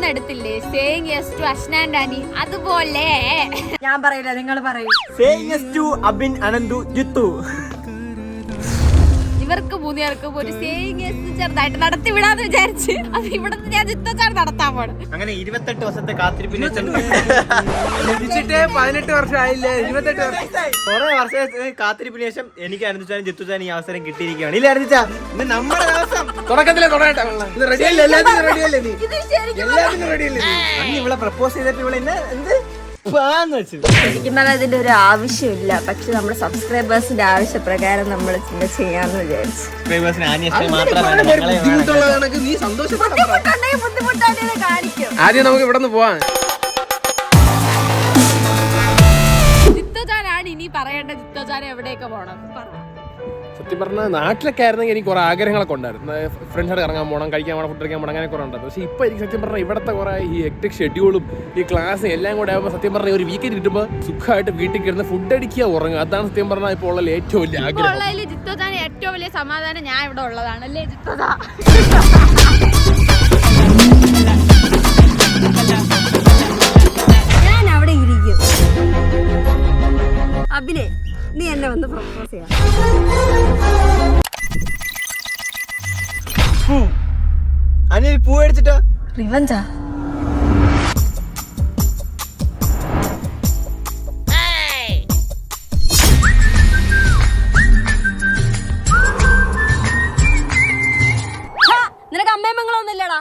പെട്ടെന്ന് എടുത്തില്ലേ saying yes to Ashna and Annie, അതുപോലെ ഞാൻ പറയില്ല, നിങ്ങൾ പറയൂ. Saying yes to Abin, Ananthu, Jithu. ഇവർക്ക് മൂന്നുപേർക്കും ഒരു സേയിങ് യെസ് ചെറുതായിട്ട് നടത്തി വിടാന്ന് വിചാരിച്ച് അത് ഇവിടുന്ന് ഞാൻ ജിത്തോച്ചാണ് നടത്താൻ പോണ്. അങ്ങനെ 28 വർഷത്തെ കാത്തിരിപ്പിന് 18 വർഷമായില്ലേ? 28 വർഷം കുറെ വർഷത്തെ കാത്തിരിപ്പിന് ശേഷം എനിക്ക് അനന്തുച്ചാനും ജിത്തുച്ചാനും ഈ അവസരം കിട്ടിയിരിക്കുകയാണ്. ഇല്ല അനന്തുച്ചാ, ഇന്ന് നമ്മുടെ ദിവസം തുടക്കത്തിലെ തുടങ്ങട്ടെ. ഇത് റെഡിയല്ലേ? എല്ലാത്തിനും റെഡിയല്ലേ? നീ എല്ലാത്തിനും റെഡിയല്ലേ? അന്ന് ഇവളെ പ്രപ്പോസ് ചെയ്തിട്ട് ഇവളെ എന്ത് പാന്ന് വെച്ചു. ശരിക്കും പറഞ്ഞാൽ ഇതിന്റെ ഒരു ആവശ്യമില്ല, പക്ഷെ നമ്മുടെ സബ്സ്ക്രൈബേഴ്സിന്റെ ആവശ്യപ്രകാരം നമ്മൾ ചെയ്യാന്ന് വിചാരിച്ചു. ബുദ്ധിമുട്ടുള്ളതാണെങ്കിൽ നീ സന്തോഷപ്പെട്ട ബുദ്ധിമുട്ടായിട്ട് കാണിക്കും. ആദ്യം നമുക്ക് ഇവിടെ നിന്ന് പോവാൻ. ജിത്തോച്ചാനാണ് ഇനി പറയേണ്ട. ജിത്തോച്ചാൻ എവിടെയൊക്കെ പോണം? സത്യം പറഞ്ഞാൽ നാട്ടിലൊക്കെ ആയിരുന്നെങ്കിൽ എനിക്ക് കുറെ ആഗ്രഹങ്ങളൊക്കെ ഉണ്ടായിരുന്നു. ഫ്രണ്ട്സായിട്ട് ഇറങ്ങാൻ പോകണം, കഴിക്കാൻ പോകണം, ഫുഡ് കഴിക്കാൻ പോകണം, അങ്ങനെ കുറെ ഉണ്ടായിരുന്നു. പക്ഷേ ഇപ്പോൾ എനിക്ക് സത്യം പറഞ്ഞാൽ ഇവിടുത്തെ കുറെ ഈ ഹെക്ടിക് ഷെഡ്യൂളും ഈ ക്ലാസ്സും എല്ലാം കൂടെ ആകുമ്പോൾ സത്യം പറഞ്ഞാൽ ഒരു വീക്കെൻഡ് കിട്ടുമ്പോൾ സുഖമായിട്ട് വീട്ടിൽ കിടന്ന് ഫുഡ് അടിക്കുക, ഉറങ്ങുക. അതാണ് സത്യം പറഞ്ഞാൽ ഇപ്പോൾ ഉള്ള ഏറ്റവും വലിയ ആഗ്രഹം. ജിത്തോച്ചാൻ ഏറ്റവും വലിയ സമാധാനം ഞാൻ ഇവിടെ ഉള്ളതാണ് അല്ലേ ജിത്തോച്ചാ? ഞാൻ അവിടെ ഇരിക്കും. അഭിനയ്, നീ എന്നെ വന്ന് പ്രപ്പോസ് ചെയ്യാം. അനിൽ പൂ അടിച്ചിട്ടോ? റിവഞ്ചാ? നിനക്ക് അമ്മയമ്മങ്ങളൊന്നും ഇല്ലടാ.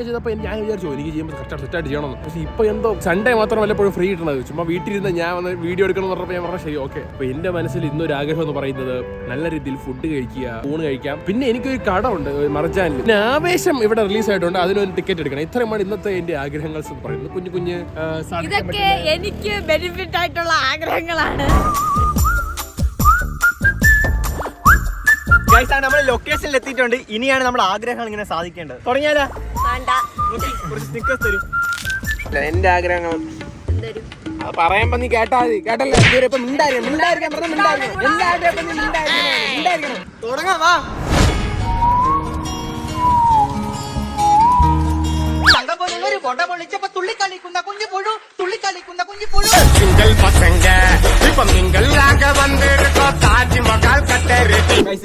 ചെയ്തപ്പോൾ ഞാൻ വിചാരിച്ചു എനിക്ക് ചെയ്യുമ്പോൾ കറക്റ്റ് സെറ്റായിട്ട് ചെയ്യണമെന്ന്. പക്ഷേ ഇപ്പോൾ എന്തോ സൺഡേ മാത്രം വല്ലപ്പോഴും ഫ്രീ കിട്ടണത്. ചുമ്മാ വീട്ടിലിരുന്ന് ഞാൻ വന്ന് വീഡിയോ എടുക്കണം എന്ന് പറഞ്ഞപ്പോൾ ഞാൻ പറഞ്ഞാൽ ശരി ഓക്കെ. അപ്പോൾ എൻ്റെ മനസ്സിൽ ഇന്നൊരു ആഗ്രഹം എന്ന് പറയുന്നത് നല്ല രീതിയിൽ ഫുഡ് കഴിക്കുക, ഊണ് കഴിക്കാം. പിന്നെ എനിക്കൊരു കട ഉണ്ട് മർജാനിൽ. പിന്നെ ആവേശം ഇവിടെ റിലീസ് ആയിട്ടുണ്ട്, അതിനൊരു ടിക്കറ്റ് എടുക്കണം. ഇത്രയുമാണ് ഇന്നത്തെ എൻ്റെ ആഗ്രഹങ്ങൾ എന്ന് പറയുന്നത്. കുഞ്ഞു കുഞ്ഞ് ഇതൊക്കെ എനിക്ക് ബെനിഫിറ്റ് ആയിട്ടുള്ള ആഗ്രഹങ്ങളാണ്. നമ്മൾ ലൊക്കേഷനിൽ എത്തിയിട്ടുണ്ട്. ഇനിയാണ് നമ്മുടെ ആഗ്രഹങ്ങൾ ഇങ്ങനെ സാധിക്കേണ്ടത്. തുടങ്ങിയാലോ? എന്റെ ആഗ്രഹങ്ങൾ പറയുമ്പോ നീ കേട്ടാ മതി. കേട്ടല്ലോ? ഇപ്പൊ തുടങ്ങാം വാ.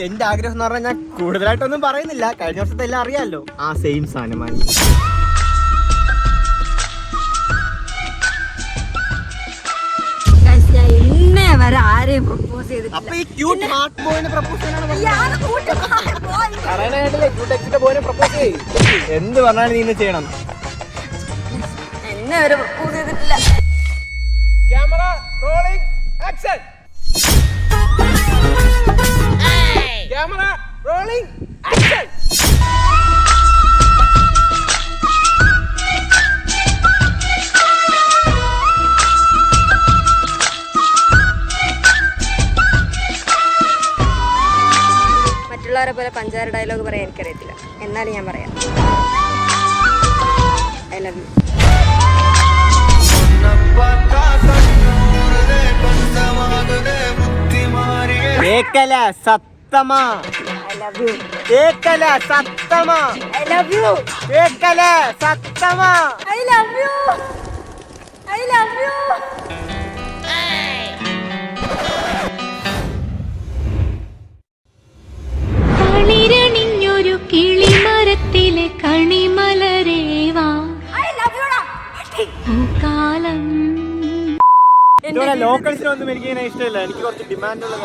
എന്റെ ആഗ്രഹം എന്ന് പറഞ്ഞാൽ ഞാൻ കൂടുതലായിട്ടൊന്നും പറയുന്നില്ല. കഴിഞ്ഞ വർഷത്തെ എല്ലാം അറിയാമല്ലോ. ആ സെയിം സാധനമാണ്. ഇന്നേ വരെ ആരെയും പ്രപ്പോസ് ചെയ്തിട്ടില്ല. അപ്പൊ ഈ ക്യൂട്ട് ഹാർട്ട് ബോയിനെ പ്രപ്പോസ് എന്ത് പറഞ്ഞാലും നീ ചെയ്യണം. എന്നെ വരെ പ്രപ്പോസ് ചെയ്തിട്ടില്ല. Camera rolling action. Camera rolling action. മറ്റുള്ളവരെ പോലെ പഞ്ചാര ഡയലോഗ് പറയാൻ എനിക്കറിയത്തില്ല, എന്നാലും ഞാൻ പറയാം. I love you. കേക്കല സത്തമാ. I love you. കേക്കല സത്തമാ. I love you. കേക്കല സത്തമാ. I love you. I love you. ണിഞ്ഞൊരു കിളിമരത്തിലെ കണിമലരേവാ കാലം. ലോക്കൽസിനൊന്നും എനിക്ക് ഇങ്ങനെ ഇഷ്ടമില്ല. എനിക്ക് കുറച്ച് ഡിമാൻഡുള്ള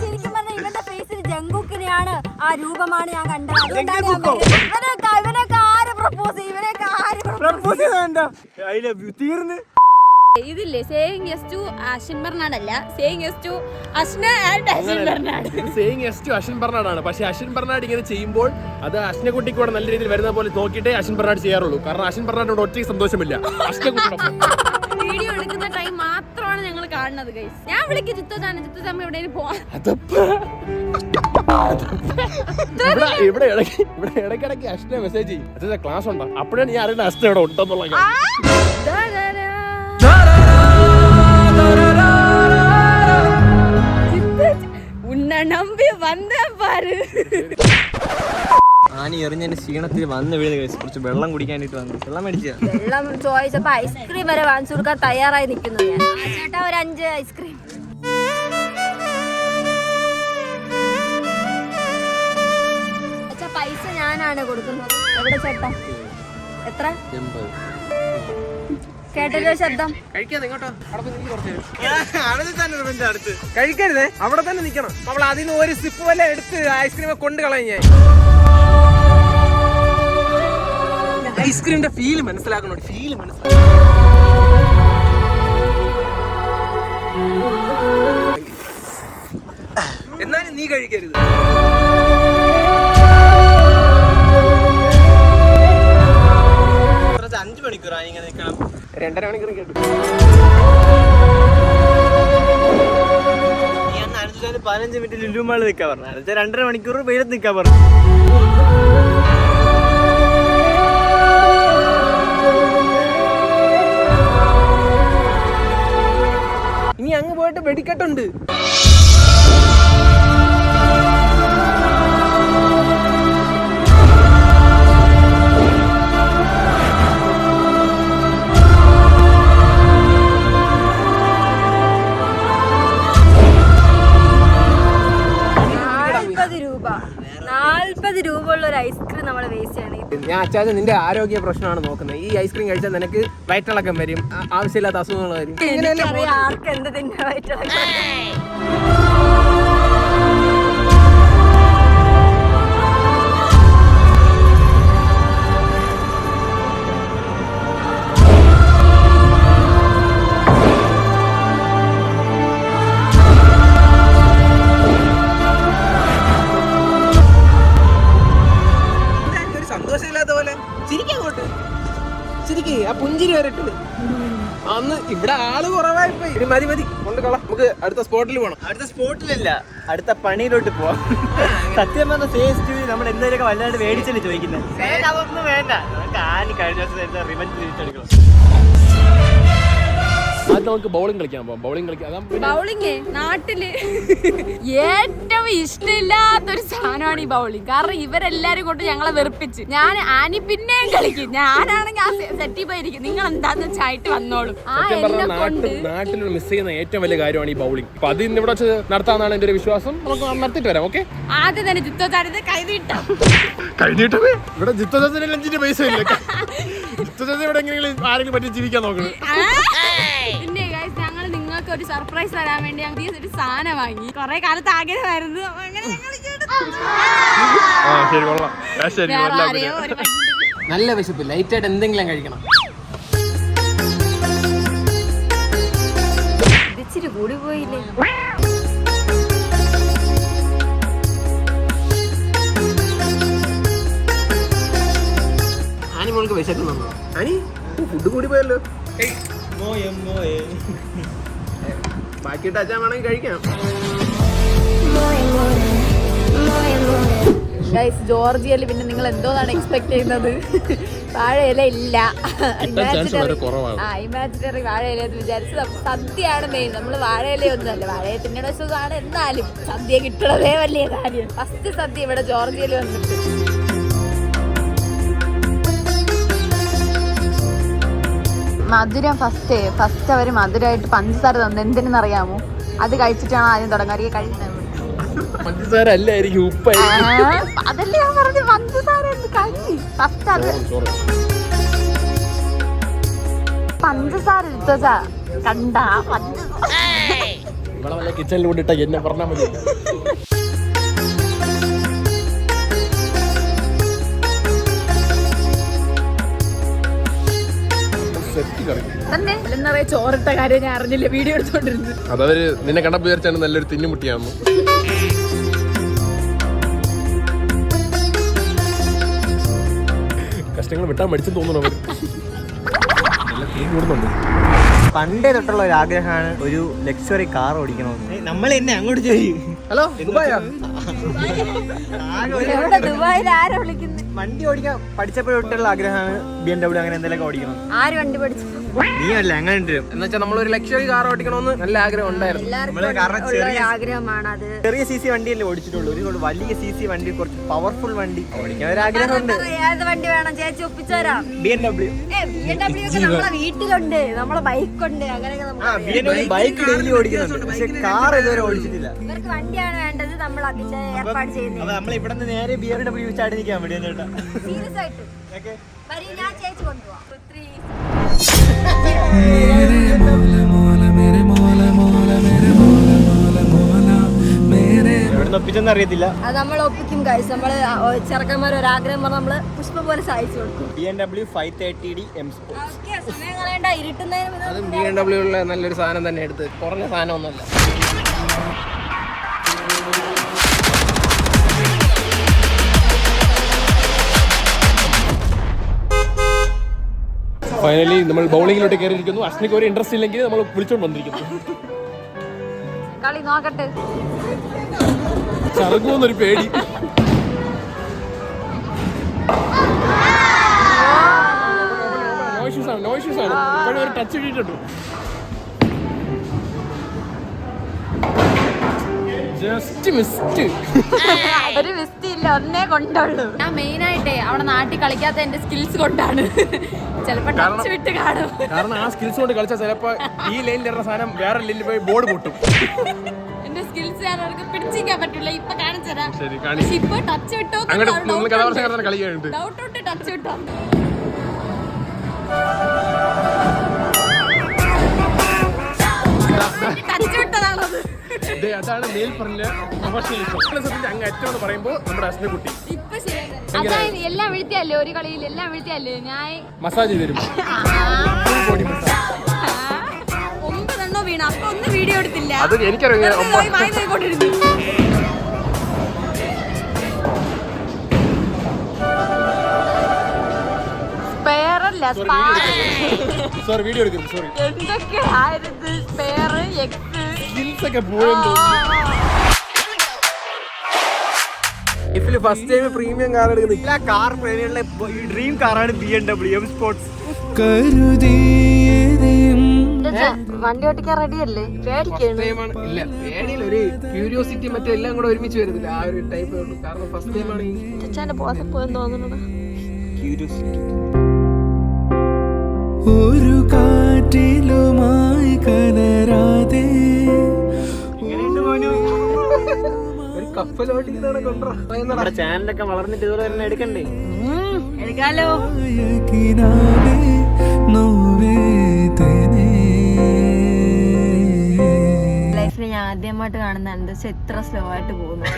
ശരിക്കും പറഞ്ഞാൽ ഇവന്റെ ഫേസിൽ ജങ്കുക്കിനെയാണ്, ആ രൂപമാണ് ഞാൻ കണ്ടത്. ഇവനൊക്കെ ആര് പ്രപ്പോസ് ചെയ്യും? ഇവനൊക്കെ ആര് പ്രപ്പോസ് ചെയ്യും? തീർന്ന് ഇതില്ലേ saying yes to Ashwin Bernard അല്ല, saying yes to Ashna and Ashwin Bernard. Saying yes to Ashwin ബർണാഡാണ്. പക്ഷെ അശ്വിൻ ബർണാഡ് ഇങ്ങനെ ചെയ്യുമ്പോൾ അത് അശ്നക്കുട്ടിക്ക് കൂടെ നല്ല രീതിയിൽ വരുന്ന പോലെ നോക്കിയിട്ടേ അശ്വിൻ ബർണാഡ് ചെയ്യാറുള്ളൂ. കാരണം അശ്വിൻ ബർണാഡിനോട് ഒറ്റയ്ക്ക് സന്തോഷമില്ല. വീഡിയോ എടുക്കുന്ന ടൈം മാത്രമാണ് ഞങ്ങൾ കാണുന്നത് ഗൈസ്. ഞാൻ വിളിക്കും ജിത്തോച്ചാൻ എവിടെയും പോവാൻ. ഇവിടെ ഇടയ്ക്കിടയ്ക്ക് അശ്ന മെസ്സേജ് ചെയ്യും, അച്ഛാ ക്ലാസ് ഉണ്ടോ? അപ്പോഴാണ് ഞാൻ അറിയുന്ന അശ്ന ഇവിടെ ഉണ്ടെന്നുള്ള. ആര്? ആനി എറിഞ്ഞതിന്റെ ക്ഷീണത്തിൽ വന്ന് വീട് കഴിച്ചു. കുറച്ച് വെള്ളം കുടിക്കാനായിട്ട് വന്നു. വെള്ളം മേടിച്ച വെള്ളം ചോദിച്ചപ്പോ ഐസ്ക്രീം വരെ വാങ്ങിച്ചു കൊടുക്കാൻ തയ്യാറായി നിൽക്കുന്നു ഞാൻ. ചേട്ടാ ഒരു 5 ഐസ്ക്രീം. പൈസ ഞാനാണ് കൊടുക്കുന്നത്. എവിടെ ചേട്ടാ? എത്ര? 80. കേട്ടല്ലോ ശബ്ദം. കഴിക്കരുതേ, അവിടെ തന്നെ നിക്കണം. നമ്മൾ അതിന് ഒരു സിപ്പ് വല്ല എടുത്ത് ഐസ്ക്രീം കൊണ്ട് കളയും ഞാൻ. ഐസ്ക്രീമിന്റെ ഫീല് മനസ്സിലാക്കണം. ഫീല് മനസ്സിലാക്കണം. എന്നാലും നീ കഴിക്കരുത്. 5 മണിക്കൂറായി ഇങ്ങനെ നിൽക്കണം. 2.5 മണിക്കൂർ കേട്ടു. നീ അന്ന് അനുസരിച്ചാൽ 15 മിനിറ്റ് ലുലു മാളിൽ നിൽക്കാൻ പറഞ്ഞു. അനുസരിച്ചാൽ 2.5 മണിക്കൂർ വെയിലത്ത് നിൽക്കാൻ പറഞ്ഞു. ഇനി അങ്ങ് പോയിട്ട് വെടിക്കെട്ടുണ്ട്. രൂപ ഉള്ള ഒരു ഐസ്ക്രീം നമ്മൾ വേസ്റ്റ് ചെയ്യണം. ഞാൻ അച്ചാച്ച നിന്റെ ആരോഗ്യ പ്രശ്നമാണ് നോക്കുന്നത്. ഈ ഐസ്ക്രീം കഴിച്ചാൽ നിനക്ക് വയറ്റിളക്കം വരും, ആവശ്യമില്ലാത്ത അസുഖങ്ങൾ വരും. എനിക്കറിയാം ആർക്ക് എന്ത് തിന്നാനായിട്ടുള്ള. സന്തോഷമില്ലാത്ത പോലെ ചിരിക്കങ്ങോട്ട് ചിരിക്കേ, ആ പുഞ്ചിരി വരട്ടെ. അന്ന് ഇവിടെ ആള് കുറവായിപ്പോയി. മതി മതി കൊണ്ട് കള. നമുക്ക് അടുത്ത സ്പോട്ടിൽ പോകണം. അടുത്ത സ്പോട്ടിലല്ല, അടുത്ത പണിയിലോട്ട് പോവാം. സത്യം പറഞ്ഞ ഫേസ് നമ്മൾ എന്തെങ്കിലുമൊക്കെ വല്ലാണ്ട് മേടിച്ചല്ലേ ചോദിക്കുന്നത്. അതൊന്നും വേണ്ട, നമുക്ക് ആനി കഴിഞ്ഞ ദിവസം റിവഞ്ച് തിരിച്ചെടുക്കണം. അത് നമുക്ക് ബൗളിംഗ് കളിക്കാൻ പോവാം. ബൗളിംഗ് കളിക്കാം. ബൗളിംഗ് നാട്ടില് ഏറ്റവും ഇഷ്ടമില്ലാത്തൊരു സാധനമാണ് ഈ ബൗളിംഗ്. കാരണം ഇവരെല്ലാരും കൊണ്ട് ഞങ്ങളെ വെറുപ്പിച്ച്. ഞാൻ ആനി പിന്നെയും കളിക്കും. ഞാനാണെങ്കിൽ ആ സെറ്റി പോയിരിക്കും. നിങ്ങൾ എന്താന്ന് വെച്ചായിട്ട് വന്നോളും. ആ എന്നെ കൊണ്ട് നാട്ടിൽ മിസ് ചെയ്യുന്ന ഏറ്റവും വലിയ കാര്യമാണ് ഈ ബൗളിംഗ്. അപ്പൊ അത് ഇന്ന് ഇവിടെ വെച്ച് നടത്താന്നാണ് എന്റെ ഒരു വിശ്വാസം. നമുക്ക് നടത്തിട്ട് വരാം. ഓക്കെ, ആദ്യം തന്നെ ജിത്തോച്ചാരത് കൈതീട്ടാം. കഴിഞ്ഞിട്ടേ ഇവിടെ ജിത്തോചാരത്തിന് ലഞ്ചിന്റെ പൈസ ഇല്ല. ജിത്തോചാരൻ ഇവിടെ എങ്ങനെയെങ്കിലും ആരെങ്കിലും പറ്റി ജീവിക്കാൻ നോക്കണം. പിന്നെ ഞങ്ങൾ നിങ്ങൾക്ക് ഒരു സർപ്രൈസ് തരാൻ വേണ്ടി ഒരു സാധനം വാങ്ങി. കുറെ കാലത്ത് ആഗ്രഹമായിരുന്നു. നല്ല വിശപ്പ്, ലൈറ്റ് ആയിട്ട് എന്തെങ്കിലും കഴിക്കണം. ഇച്ചിരി കൂടി പോയില്ലേ? ആനി മോൾക്ക് വിശക്കുന്നു. ആനി ഫുഡ് കൂടി പോയല്ലോ. ബാക്കിയിട്ട് അച്ഛൻ വേണമെങ്കിൽ കഴിക്കാം. ജോർജിയയിൽ പിന്നെ നിങ്ങൾ എന്തോന്നാണ് എക്സ്പെക്ട് ചെയ്യുന്നത്? വാഴയില ഇല്ല. ഇമാജിനറി വാഴയില എന്ന് വിചാരിച്ച് സദ്യയാണ് മെയിൻ. നമ്മൾ വാഴയിലയൊന്നും അല്ല, വാഴയെ തിന്നണ സുഖമാണ്. എന്നാലും സദ്യ കിട്ടണതേ വലിയ കാര്യം. ഫസ്റ്റ് സദ്യ ഇവിടെ ജോർജിയയിൽ വന്നിട്ട്. മധുരം ഫസ്റ്റ് അവർ മധുരമായിട്ട് പഞ്ചസാര തന്നെ. എന്തിനെന്നറിയാമോ? അത് കഴിച്ചിട്ടാണ് ആദ്യം തുടങ്ങാറ്. കഴിക്കുന്നത് പഞ്ചസാര അല്ലായിരിക്കും, ഉപ്പായിരിക്കും. അതല്ലേ ഞാൻ പറഞ്ഞു, പഞ്ചസാര ഫസ്റ്റ് അത് പഞ്ചസാര കണ്ട ഇവിടെ വല്ല കിച്ചണിലൂടെ ഇട്ട എന്നെ പറഞ്ഞാൽ മതി. തന്നെ ചോറിട്ട കാര്യം ഞാൻ അറിഞ്ഞില്ല. വീഡിയോ എടുത്തോണ്ടിരുന്നു. അതവര് നിന്നെ കണ്ടപ്പോ വിചാരിച്ചാണ് നല്ലൊരു തിന്നുമുട്ടിയാന്ന്. കഷ്ടങ്ങൾ വിട്ടാൻ മടിച്ചെന്ന് തോന്നുന്നു അവര്. കൂടുന്നുണ്ട്. പണ്ടേ തൊട്ടുള്ള ഒരു ആഗ്രഹമാണ് ഒരു ലക്ഷറി കാർ ഓടിക്കണമെന്ന്. നമ്മൾ എന്നെ അങ്ങോട്ട് ചെയ്യും. ഹലോ, ദുബായിൽ ആരാ വിളിക്കുന്നത്? വണ്ടി ഓടിക്കാൻ പഠിച്ചപ്പോഴൊട്ടുള്ള ആഗ്രഹമാണ് BMW അങ്ങനെ എന്തെങ്കിലും ഓടിക്കണം. ആര് വണ്ടി പഠിച്ചു? നീ അല്ല അങ്ങനെ എന്ന് വെച്ചാൽ നമ്മളൊരു ലക്ഷറി കാർ ഓടിക്കണമെന്ന് നല്ല ആഗ്രഹം ഉണ്ടായിരുന്നു. എല്ലാവർക്കും ഉള്ള ഒരു ആഗ്രഹമാണ് അത്. ചെറിയ CC വണ്ടിയല്ലേ ഓടിച്ചിട്ടുള്ളൂ. ഒരു വലിയ CC വണ്ടി, കുറച്ച് പവർഫുൾ വണ്ടി ഓടിക്കാൻ ഒരു ആഗ്രഹമുണ്ട്. ഏത് വണ്ടി വേണം ചേച്ചി ഒപ്പിച്ചുതരാം. BMW. BMW ഒക്കെ നമ്മളെ വീട്ടിലുണ്ട്, നമ്മളെ ബൈക്ക് ഉണ്ട്, അങ്ങനെയൊക്കെ ബൈക്ക് ഡെയിലി ഓടിക്കുന്നുണ്ട്, പക്ഷെ കാർ ഇതുവരെ ഓടിച്ചിട്ടില്ല. ഇവർക്ക് വണ്ടിയാണ് വേണ്ടത്, നമ്മൾ അതിന്റെ ഏർപ്പാട് ചെയ്യുന്നത്. നമ്മൾ ഇവിടെ നിന്ന് നേരെ BMW ചാടി നിൽക്കാൻ വേണ്ടി ചേട്ടാ. സീരിയസ് ആയിട്ട് വരി, ഞാൻ ചേച്ചി കൊണ്ടുപോവാം. എവിടെ ഒപ്പിച്ചെന്ന് അറിയത്തില്ല. അത് നമ്മൾ ഒപ്പിക്കും ഗൈസ്. നമ്മള് ചെറുക്കന്മാർ ഒരാഗ്രഹം പറഞ്ഞാൽ നമ്മള് പുഷ്പ പോലെ സഹായിച്ചു കൊടുക്കും. BMW 530D M Sport. സമയം കളയണ്ട, ഇരുട്ടുന്നതിന് അത് BMW ഉള്ള നല്ലൊരു സാധനം തന്നെ എടുത്ത്, കുറഞ്ഞ സാധനമൊന്നുമല്ല. ഫൈനലി നമ്മൾ ബൗളിങ്ങിലോട്ട് കയറിയിരിക്കുന്നു. അശ്നിക്ക് ഒരു ഇൻട്രസ്റ്റ് ഇല്ലെങ്കിൽ നമ്മൾ വിളിച്ചോണ്ട് വന്നിരിക്കുന്നു. കളി നോക്കട്ടെ. ചറങ്ങുന്നൊരു പേടി. നോയിഷ്യസ് ആണ്. ഇപ്പോഴും ഒരു ടച്ച് ഇട്ടിട്ടുണ്ട്. Just mist. ഒരു മിസ്റ്റ് ഇല്ല, ഒന്നേ കൊണ്ടുള്ളൂ. ഞാൻ മെയിൻ ആയിട്ടേ അവിടെ നാട്ടിൽ കളിക്കാത്ത എന്റെ സ്കിൽസ് കൊണ്ടാണ്. ചിലപ്പോ ടച്ച് വിട്ട് കാണും. കാരണം ആ സ്കിൽസ് കൊണ്ട് കളിച്ചാൽ ചിലപ്പോ ഈ ലൈനിൽ ഇടുന്ന സാധനം വേറെ ലൈനിൽ പോയി ബോർഡ് പൊട്ടും. എന്റെ സ്കിൽസ് ഞാൻ അവർക്ക് പിടിച്ചിരിക്കാൻ പറ്റില്ല. ഇപ്പൊ കാണിച്ചുതരാം. ശരി, കാണി. പക്ഷെ ഇപ്പൊ ടച്ച് വിട്ടോ അങ്ങോട്ട് കഥാപ്രസംഗം കളിക്കാനുണ്ട്. ഡൗട്ട് ഉണ്ട്. ടച്ച് വിട്ടോ ടച്ച് വിട്ടതാണത്. അതാണ് മേൽ പറഞ്ഞ പ്രൊഫഷണലിസം. അങ്ങ് അറ്റം എന്ന് പറയുമ്പോൾ നമ്മുടെ അശ്വിനെ കുട്ടി ഇപ്പൊ ശരി. അതായത് എല്ലാം വീഴ്ത്തിയല്ലേ, ഒരു കളിയിൽ എല്ലാം വീഴ്ത്തിയല്ലേ. ഞാൻ മസാജ് ചെയ്ത് തരും. 9 വീണ അപ്പൊ ഒന്ന് വീഡിയോ എടുത്തില്ല. അത് എനിക്കറിയാം. സോറി, വീഡിയോ എടുക്കുന്നു. സോറി. എന്തൊക്കെ ആയിരുന്നു സ്പെയർ, എക്സ് സ്കിൽസ് ഒക്കെ പോയെന്തോ. ലൈഫിൽ ഫസ്റ്റ് ടൈം പ്രീമിയം കാർ എടുക്കുന്നത്. എല്ലാ കാർ പ്രേമികളുടെ ഡ്രീം കാറാണ് BMW M Sports. വണ്ടി ഓടിക്കാൻ റെഡി അല്ലേ? പേടിക്കാണ്. ഇല്ല, പേടിയില്ല. ഒരു ക്യൂരിയോസിറ്റി മറ്റെല്ലാം കൂടെ ഒരുമിച്ച് വരുന്നില്ല. ആ ഒരു ടൈപ്പ്. കാരണം ഫസ്റ്റ് ടൈമാണ് ഈ ബോധം പോയെന്ന് തോന്നുന്നത്. ഒരു കാറ്റിലുമായി കലരാതെ ഒരു കപ്പലോട്ടിക്കുന്നതാണ് കൊണ്ടുവരാ. നമ്മുടെ ചാനലൊക്കെ വളർന്നിട്ട് ഇതുപോലെ തന്നെ എടുക്കണ്ടേ? എടുക്കാലോ. ലൈഫിൽ ഞാൻ ആദ്യമായിട്ട് കാണുന്നുണ്ട് ഇത്ര സ്ലോ ആയിട്ട് പോകുന്നത്.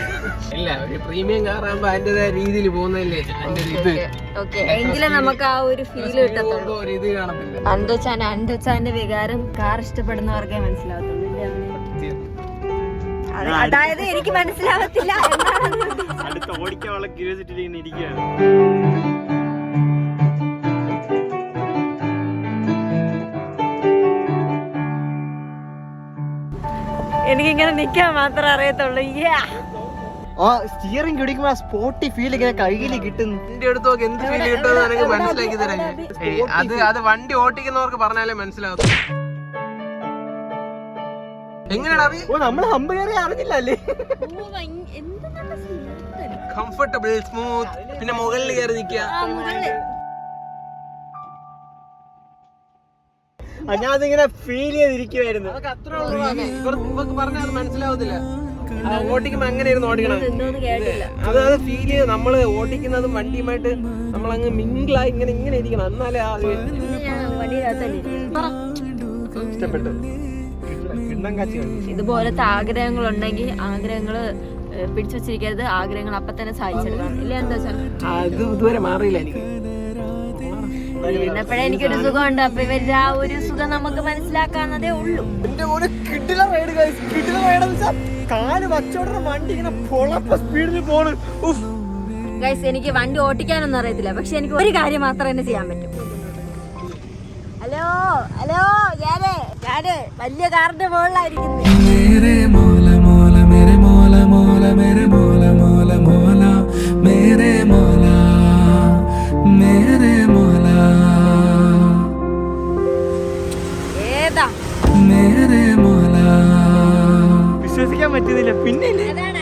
ഇല്ല, ഒരു പ്രീമിയം കാർ ആകുമ്പോ അതിന്റേതായ രീതിയിൽ പോകുന്നല്ലേ അതിന്റെ ഇത്. ഓക്കെ, എങ്കിലും നമുക്ക് ആ ഒരു ഫീൽ കിട്ടത്തുള്ളൂ. ഒരു ഇത് കാണത്തില്ല. അൻഡോച്ചാന്റെ വികാരം കാർ ഇഷ്ടപ്പെടുന്നവർക്കേ മനസ്സിലാവത്തുള്ളൂ. അതായത് എനിക്ക് മനസ്സിലാവത്തില്ല. അടുത്ത ഓടിക്കാനുള്ള ക്യൂരിയോസിറ്റി ഇരിക്കുകയാണ്. എനിക്കിങ്ങനെ നിക്കാൻ മാത്രമേ അറിയത്തുള്ളൂ. ആ സ്റ്റിയറിംഗ് പിടിക്കുമ്പോ ആ സ്പോട്ടി ഫീൽ ഇങ്ങനെ കയ്യിൽ കിട്ടുന്നു. എന്റെ അടുത്ത് നോക്കി എന്ത് ഫീൽ കിട്ടുമെന്ന് എനിക്ക് മനസ്സിലാക്കി തരാം. അത് വണ്ടി ഓട്ടിക്കുന്നവർക്ക് പറഞ്ഞാലേ മനസ്സിലാവും. എങ്ങനെയാണ് അറിയാം? ഓ, നമ്മള് ഹമ്പ് കയറി അറിഞ്ഞില്ല അല്ലേ? കംഫർട്ടബിൾ, സ്മൂത്ത്, പിന്നെ മുകളിൽ കയറി നിൽക്കുക. ഞാൻ അതിങ്ങനെ ഫീൽ ചെയ്തിരിക്കുവായിരുന്നു. അതൊക്കെ അത്ര ഇവർക്ക് പറഞ്ഞാൽ അത് മനസ്സിലാവത്തില്ല. ഓട്ടിക്കുമ്പോ അങ്ങനെ ഇരുന്ന് ഓടിക്കണം. അത് ഫീൽ ചെയ്ത് നമ്മള് ഓടിക്കുന്നതും വണ്ടിയുമായിട്ട് നമ്മളങ്ങ് മിംഗിളായി ഇങ്ങനെ ഇരിക്കണം. എന്നാലേ ഇഷ്ടപ്പെട്ടു. ഇതുപോലത്തെ ആഗ്രഹങ്ങൾ ഉണ്ടെങ്കിൽ ആഗ്രഹങ്ങള് പിടിച്ചു വെച്ചിരിക്കരുത്. ആഗ്രഹങ്ങൾ അപ്പൊ തന്നെ സാധിച്ചെടുക്കണം. ഇല്ല എന്താ വെച്ചാൽ അത് ഇതുവരെ മാറിയില്ല എനിക്ക്. ഇരുന്നപ്പോഴേ എനിക്കൊരു സുഖമുണ്ട്. അപ്പൊ ഇവരുടെ ആ ഒരു സുഖം നമുക്ക് മനസ്സിലാക്കാവുന്നതേ ഉള്ളൂ. എന്റെ ഒരു കിടില റൈഡ് കാല് വച്ചോടുന്ന വണ്ടി ഇങ്ങനെ പൊളപ്പ സ്പീഡിൽ പോണ്. ഗൈസ്, എനിക്ക് വണ്ടി ഓട്ടിക്കാനൊന്നും അറിയത്തില്ല, പക്ഷെ എനിക്ക് ഒരു കാര്യം മാത്രമേ തന്നെ ചെയ്യാൻ പറ്റും. ഹലോ ഹലോ, ഞാന് വലിയ കാറിന്റെ മുകളിലായിരിക്കുന്നു. മേരെ മോല മോല മേരെ മോല മോല മേരെ മോല മോല മോല മേരെ മോല മേരെ മോല मेरे मौला വിശ്വസിക്കാൻ പറ്റുന്നില്ല. പിന്നെ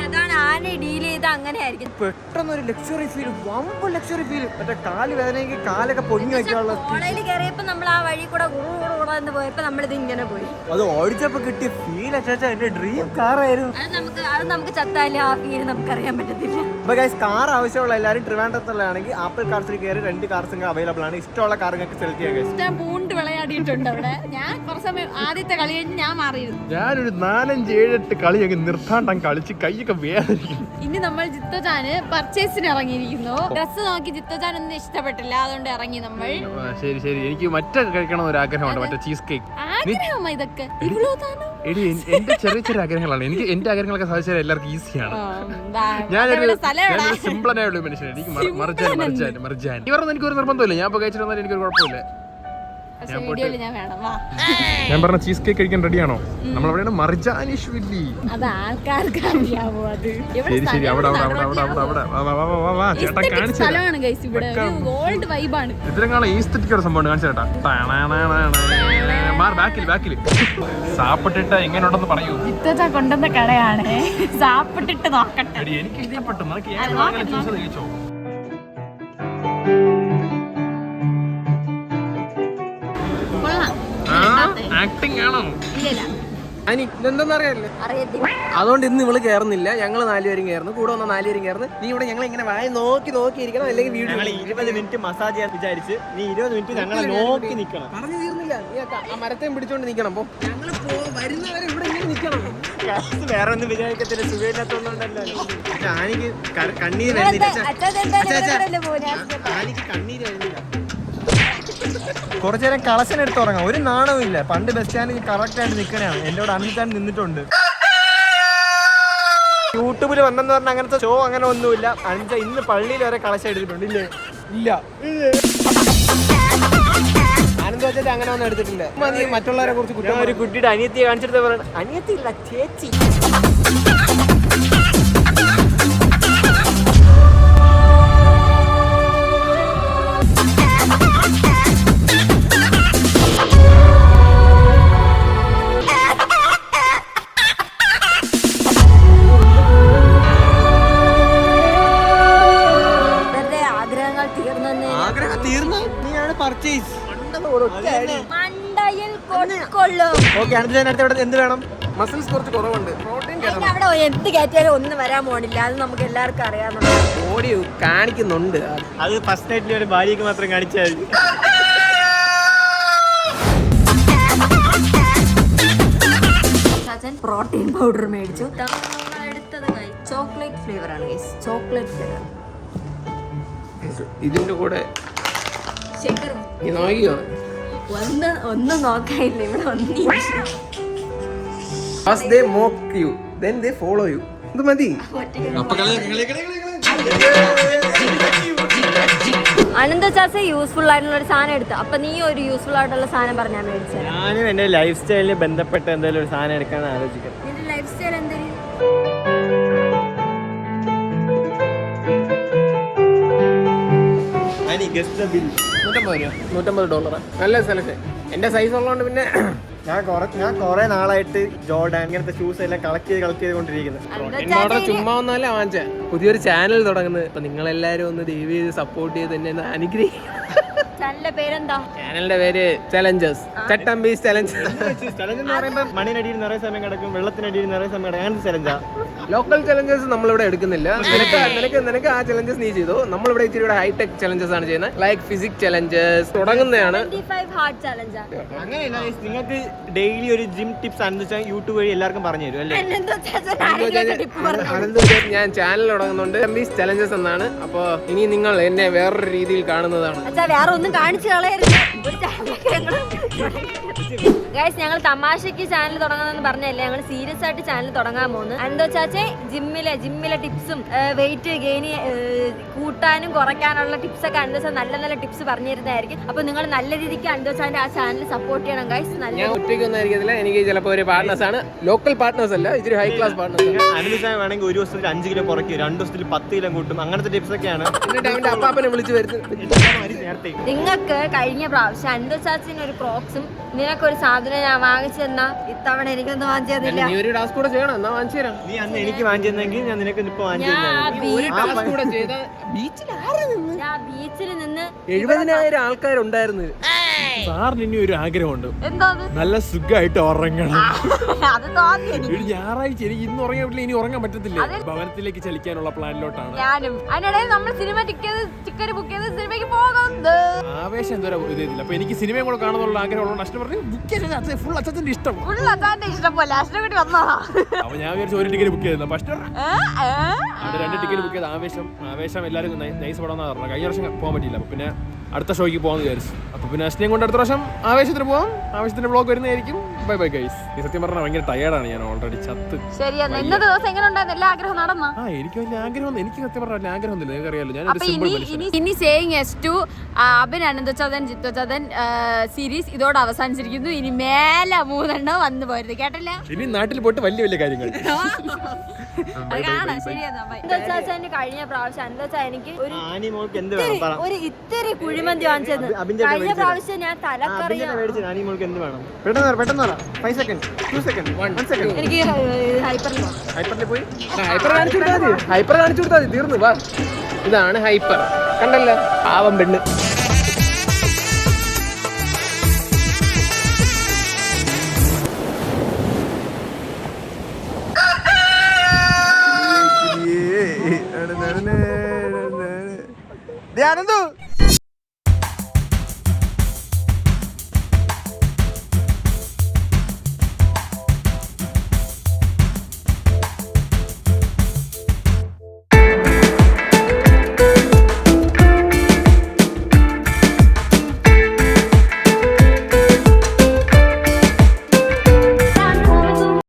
അതാണ് ആന ഡീൽ ചെയ്ത് അങ്ങനെ ആയിരിക്കും. പെട്ടെന്നൊരു ലക്ഷറി ഫീൽ, വമ്പ ലക്ഷറി ഫീൽ. മറ്റേ കാല് വേദനയ്ക്ക് കാലൊക്കെ പൊങ്ങി വെക്കാനുള്ള കോളേജിൽ കയറിയപ്പോ നമ്മൾ ആ വഴി കൂടെ എന്ന് പോയപ്പോ നമ്മളിത് ഇങ്ങനെ പോയി. അത് ഓടിച്ചപ്പോ കിട്ടിയ ഫീൽ അച്ചാച്ചാ എന്റെ ഡ്രീം കാറായിരുന്നു. അത് നമുക്ക് ചത്താലും ആ ഫീൽ നമുക്ക് അറിയാൻ പറ്റത്തില്ല. അപ്പൊ ഗൈസ് കാർ ആവശ്യമുള്ള എല്ലാവരും ട്രിവാൻഡ്രത്തുള്ളതാണെങ്കിൽ ആപ്പിൾ കാർസിൽ കയറി 2 കാർസ് അവൈലബിൾ ആണ്. ഇഷ്ടമുള്ള കാർ നിങ്ങൾക്ക് സെലക്ട് ചെയ്യാം ഗൈസ്. ഞാൻ പൂണ്ട് വിളയാടിയിട്ടുണ്ട് അവിടെ. ഞാൻ കുറച്ച് സമയം ആദ്യത്തെ കളി കഴിഞ്ഞ് ഞാൻ മാറിയിരുന്നു. ഞാനൊരു 4-5-7-8 കളി അങ്ങ് നിർത്താണ്ടം കളിച്ച് കൈയൊക്കെ വേദനിക്കും. ഇനി നമ്മൾ ജിത്തോജാന് പർച്ചേസിന് ഇറങ്ങിയിരിക്കുന്നു. ഡ്രസ്സ് നോക്കി ജിത്തോജാൻ ഒന്നും ഇഷ്ടപ്പെട്ടില്ല, അതുകൊണ്ട് ഇറങ്ങി നമ്മൾ. ശരി ശരി, എനിക്ക് മറ്റേ കഴിക്കണം ഒരു ആഗ്രഹമുണ്ട്, മറ്റേ ചീസ് കേക്ക്. ആഗ്രഹമാ ഇതൊക്കെ. ഇവളോ താനോ? എടി എന്റെ ചെറിയ ചെറിയ ആഗ്രഹങ്ങളാണ്. എനിക്ക് എന്റെ ആഗ്രഹങ്ങളൊക്കെ സാധിച്ചാൽ എല്ലാവർക്കും ഈസിയാണ്. ഞാനൊരു സിമ്പിളായുള്ള മനുഷ്യൻ. എനിക്ക് മർജാൻ ഇവരൊന്നും എനിക്കൊരു നിർബന്ധമില്ല. ഞാൻ ഇപ്പൊ കഴിച്ചിട്ട് വന്നാൽ എനിക്കൊരു കുഴപ്പമില്ല. ഞാൻ പറഞ്ഞ ചീസ് കേക്ക് കഴിക്കാൻ റെഡിയാണോ? നമ്മളവിടെയാണ് മർജാനിഷ്വില്ലി. അത് ആൾക്കാർക്ക് അറിയാവോ? അത് ശരി ശരി, അവിടെ ചേട്ടാ കാണിച്ചു സ്ഥലമാണ് ഗൈസ്. ഇവിടെ ഒരു ഓൾഡ് വൈബാണ്. ഇതിനെക്കാളും ഈസ്തറ്റിക് ഒരു സംഭവം കാണിച്ചു ചേട്ടാ. ബാക്കിൽ സാപ്പിട്ടിട്ട് എങ്ങനെ ഉണ്ടെന്ന് പറയൂ. ജിത്തോജ കൊണ്ടുവന്ന കടയാണ്. സാപ്പിട്ടിട്ട് നോക്കട്ടെ. എനിക്ക് ഇഷ്ടപ്പെട്ടു. കഴിച്ചോ? ആക്ടിങ് ആണോ? ഇതെന്താന്നറിയാല്ലേ? അതുകൊണ്ട് ഇന്ന് ഇവള് കയറുന്നില്ല. ഞങ്ങൾ 4 പേരും കയറുന്നു. കൂടെ വന്ന 4 പേരും കയറുന്നു. നീ ഇവിടെ ഞങ്ങൾ ഇങ്ങനെ വായ നോക്കിയിരിക്കണം, അല്ലെങ്കിൽ വീഡിയോ 20 മിനിറ്റ് മസാജ് ചെയ്യാൻ വിചാരിച്ച് നീ 20 മിനിറ്റ് ഞങ്ങളെ നോക്കി നിൽക്കണം. പറഞ്ഞു തീർന്നില്ല. നീ ആ മരത്തെയും പിടിച്ചോണ്ട് നിൽക്കണം. അപ്പൊ ഞങ്ങൾ വരുന്നവരെ ഇവിടെ ഇങ്ങനെ നിൽക്കണം. വേറെ ഒന്നും വിചാരിക്കത്തില്ല. സുഖമില്ലാത്തോണ്ടല്ലോ. ആനിക്ക് കണ്ണീര് വരുന്നില്ല. ആനിക്ക് കണ്ണീര് വരുന്നില്ല. കുറച്ചു നേരം കളക്ഷൻ എടുത്ത് തുടങ്ങാം. ഒരു നാണവും ഇല്ല. പണ്ട് ബസ് സ്റ്റാൻഡിൽ കറക്റ്റ് ആയിട്ട് നിൽക്കണയാണ്. എന്നോട് അന്നിട്ടാൻ നിന്നിട്ടുണ്ട്. യൂട്യൂബിൽ വന്നെന്ന് പറഞ്ഞാൽ അങ്ങനത്തെ ഷോ അങ്ങനെ ഒന്നുമില്ല. ഇന്ന് പള്ളിയിൽ വരെ കളക്ഷൻ എടുത്തിട്ടുണ്ട്. ഇല്ലേ? ഇല്ല. ആനന്ദ് വെച്ചാൽ അങ്ങനെ ഒന്നും എടുത്തിട്ടില്ല. മറ്റുള്ളവരെ കുറിച്ച് ഒരു കുട്ടിയുടെ അനിയത്തിയെ കാണിച്ചിട്ട് പറയണം. അനിയത്തിയില്ല, ചേച്ചി. എന്ത് വേണം? മസിൽസ് കുറച്ച് കുറവുണ്ട്. പ്രോട്ടീൻ അവിടെ എന്ത് കയറ്റിയാലും ഒന്നും വരാൻ പോണില്ല. അത് നമുക്ക് എല്ലാവർക്കും അറിയാവുന്ന ബോഡി കാണിക്കുന്നുണ്ട്. അത് ഫസ്റ്റ് നൈറ്റിൽ ഒരു ഭാര്യക്ക് മാത്രം കാണിച്ചാൽ മതി. പ്രോട്ടീൻ പൗഡർ മേടിച്ചു. അടുത്തത് ചോക്ലേറ്റ് ഫ്ലേവർ ആണ്. Chocolate flavour. ഇതിന്റെ കൂടെ ഒന്നും നോക്കാനില്ല. ഇവിടെ ഇത് മതി. അനന്ത ചാച്ച യൂസ്ഫുൾ ആയിട്ടുള്ള ഒരു സാധനം എടുത്തു. അപ്പൊ നീ ഒരു യൂസ്ഫുൾ ആയിട്ടുള്ള സാധനം പറഞ്ഞാൽ മേടിച്ചത്. ഞാനും എന്റെ ലൈഫ് സ്റ്റൈലിന് ബന്ധപ്പെട്ട എന്തെങ്കിലും ഒരു സാധനം എടുക്കാൻ ആലോചിക്കണം. നിന്റെ ലൈഫ് സ്റ്റൈൽ എന്തെങ്കിലും $150. നല്ല സെലക്ഷൻ. എന്റെ സൈസ് ഉള്ളതുകൊണ്ട് പിന്നെ ഞാൻ കുറെ നാളായിട്ട് ജോർഡാൻ ഇങ്ങനത്തെ ഷൂസ് എല്ലാം കളക്ട് ചെയ്തുകൊണ്ടിരിക്കുന്നത്. ചുമ്മാ ഒന്നല്ല വാങ്ങിച്ച പുതിയൊരു ചാനൽ തുടങ്ങുന്നത്. അപ്പൊ നിങ്ങളെല്ലാരും ഒന്ന് ദയവ് ചെയ്ത് സപ്പോർട്ട് ചെയ്ത് എന്നെ അനുഗ്രഹിക്കും. ചാനലിന്റെ പേരെന്താ? ചാനലിന്റെ പേര് ചലഞ്ചേഴ്സ്. ചട്ടമ്പീസ് ചലഞ്ച്. ചലഞ്ച് എന്ന് പറയുമ്പോൾ മണ്ണിനടിയിൽ നിറയെ സമയം കിടക്കും, വെള്ളത്തിനടിയിൽ നിറയെ സമയം കിടക്കും. അങ്ങനത്തെ ചലഞ്ചാ. ലോക്കൽ ചലഞ്ചേഴ്സ് നമ്മളിവിടെ എടുക്കുന്നില്ല. നിനക്ക് ആ ചലഞ്ചസ് നീ ചെയ്തോ. നമ്മളിവിടെ ഇച്ചിരി ഹൈടെക് ചലഞ്ചസ് ആണ് ചെയ്യുന്നത്. ലൈക്ക് ഫിസിക്സ് ചലഞ്ചസ് തുടങ്ങുന്നതാണ്. അങ്ങനെയല്ല, നിങ്ങൾക്ക് ഡെയിലി ഒരു ജിം ടിപ്സ് അനുസരിച്ചാൽ യൂട്യൂബ് വഴി എല്ലാവർക്കും പറഞ്ഞു തരും അല്ലേ? ഞാൻ ചാനൽ തുടങ്ങുന്നുണ്ട്, ചലഞ്ചസ് എന്നാണ്. അപ്പൊ ഇനി നിങ്ങൾ എന്നെ വേറൊരു രീതിയിൽ കാണുന്നതാണ്. വേറെ ഒന്നും കാണിച്ചു കളയരുത്. ഗൈസ്, ഞങ്ങൾ തമാശക്ക് ചാനൽ തുടങ്ങണമെന്ന് പറഞ്ഞല്ലേ, ഞങ്ങൾ സീരിയസ് ആയിട്ട് ചാനൽ തുടങ്ങാൻ പോകുന്നു. എന്താ വെച്ചാൽ ജിമ്മിലെ ടിപ്സും വെയിറ്റ് ഗെയിൻ കൂട്ടാനും കുറയ്ക്കാനുള്ള ടിപ്സ് ഒക്കെ അൻഡോച്ച നല്ല ടിപ്സ് പറഞ്ഞു തരുന്നതായിരിക്കും. അപ്പൊ നിങ്ങൾ നല്ല രീതിക്ക് അൻഡോച്ചാന്റെ ആ ചാനൽ സപ്പോർട്ട് ചെയ്യണം ഗൈസ്. ഞാൻ ഒറ്റയ്ക്കൊന്നും ആയിരിക്കത്തില്ല. എനിക്ക് ചിലപ്പോൾ ഒരു പാർട്ട്നേഴ്സ് ആണ്. ലോക്കൽ പാർട്ട്നേഴ്സ് അല്ല, ഇച്ചിരി ഹൈ ക്ലാസ് പാർട്ട്നേഴ്സ്. അനുദിച്ചാൽ വേണമെങ്കിൽ ഒരു ദിവസത്തിൽ 5 കിലോ കുറയ്ക്കും, 2 ദിവസത്തിൽ 10 കിലോ കൂട്ടും. അങ്ങനത്തെ ടിപ്സ് ഒക്കെയാണ്. എന്നിട്ട് അവന്റെ അപ്പാപ്പനെ വിളിച്ച് വരുന്നത്. നിങ്ങൾക്ക് കഴിഞ്ഞ പ്രാവശ്യം അൻഡോച്ചാച്ചിന് ഒരു ക്രോക്സും നിനക്കൊരു സാധനം അതിനെ ഞാൻ വാങ്ങിച്ചു തന്നാ ഇത്തവണ എനിക്കൊന്നും വാങ്ങിച്ചു തന്നില്ല. നീ ഒരു ടാസ്ക് കൂടെ ചെയ്യണം, എന്നാ വാങ്ങിച്ചു തരാം. നീ അന്ന് എനിക്ക് വാങ്ങിച്ചെന്നെങ്കിൽ ഞാൻ നിനക്ക് ഇപ്പൊ വാങ്ങിച്ചു ടാസ്ക് കൂടെ ചെയ്ത ബീച്ചിൽ ഞാൻ ബീച്ചിൽ നിന്ന് 70,000 ആൾക്കാരുണ്ടായിരുന്നു. സാറിന് ഇനി ഒരു ആഗ്രഹമുണ്ട്, എന്താ നല്ല സുഖമായിട്ട് ഉറങ്ങണം. അത് തോന്നി എനിക്ക്. ഒരു ഞായറാഴ്ച എനിക്ക് ഇന്ന് ഉറങ്ങാൻ പറ്റില്ല, ഇനി ഉറങ്ങാൻ പറ്റത്തില്ല. ഭവനത്തിലേക്ക് ചലിക്കാനുള്ള പ്ലാനിലോട്ടാണ് ഞാനും. അതിനിടയിൽ നമ്മൾ സിനിമ ടിക്കറ്റ് ബുക്ക് ചെയ്ത് സിനിമയ്ക്ക് പോകുന്നത്. ആവേശം എന്തോരം ഇതില്ല. അപ്പൊ എനിക്ക് സിനിമയും കൂടെ കാണുന്നുള്ള ആഗ്രഹമുള്ള അച്ഛൻ പറഞ്ഞു ബുക്ക് ചെയ്തത് ഫുൾ അച്ഛന്റെ ഇഷ്ടം. ഫുൾ അതാന്റെ ഇഷ്ടം പോലെ അച്ഛനെ കൂടി വന്നതാ. അപ്പൊ ഞാൻ വിചാരിച്ചു ഒരു ടിക്കറ്റ് ബുക്ക് ചെയ്തത്. ഫസ്റ്റ് 2 ടിക്കറ്റ് ബുക്ക് ചെയ്ത് ആവേശം എല്ലാവരും നൈസ് പടം എന്നാ പറഞ്ഞത്. കഴിഞ്ഞ വർഷം പോകാൻ പറ്റിയില്ല, അപ്പൊ പിന്നെ അടുത്ത ഷോയ്ക്ക് പോകാന്ന് വിചാരിച്ചു. അപ്പൊ പിന്നെ അശ്വിനെയും കൊണ്ട് അടുത്ത പ്രാവശ്യം ആവേശത്തിന് പോവാം. ആവേശത്തിന്റെ ബ്ലോഗ് വരുന്നതായിരിക്കും. Bye bye guys. ഈ സത്യം പറഞ്ഞാൽ ഭയങ്കര ടയേർഡാണ് ഞാൻ, ഓൾറെഡി ചത്ത്. ശരിയെന്നാ ഇന്നത്തെ ദിവസം എങ്ങനെ ഉണ്ടായിരുന്നു? എല്ലാ ആഗ്രഹവും നടന്നോ? എനിക്ക് വലിയ ആഗ്രഹം, എനിക്ക് സത്യം പറഞ്ഞാൽ വലിയ ആഗ്രഹമൊന്നുമില്ല. നിങ്ങൾക്ക് അറിയാലോ, ഞാൻ അപ്പൊ ഇനി സേയിങ് എസ് ടു അബിൻ അനന്തചതൻ ജിത്വചതൻ സീരീസ് ഇതോടെ അവസാനിച്ചിരിക്കുന്നു. ഇനി മേലെ 3 വന്നു പോരുത്, കേട്ടല്ല? ഇനി നാട്ടിൽ പോയിട്ട് വലിയ വലിയ കാര്യങ്ങൾ. അത് കാണാം. ശരിയെന്നാ ബൈ. അന്തോച്ചാച്ചന് കഴിഞ്ഞ പ്രാവശ്യം അന്തോച്ച എനിക്ക് ഒരു ആനിമോൾക്ക് എന്ത് വേണം പറ. ഒരു ഇത്തിരി കുഴിമന്തി വാങ്ങിച്ചത്. അബിന്റെ കഴിഞ്ഞ പ്രാവശ്യം ഞാൻ തലക്കറിയ മേടിച്ചു. ആനിമോൾക്ക് എന്ത് വേണം? പെട്ടെന്ന് പറ. 5 സെക്കൻഡ് 2 സെക്കൻഡ് 1 സെക്കൻഡ്. എനിക്ക് ഹൈപ്പറിൽ ഹൈപ്പറിൽ പോയി ഹൈപ്പർ കാണിച്ചു കൊടുത്താൽ മതി, തീർന്നു. വാ, ഇതാണ് ഹൈപ്പർ. കണ്ടല്ലോ, പാവം പെണ്ണ്. അനന്തു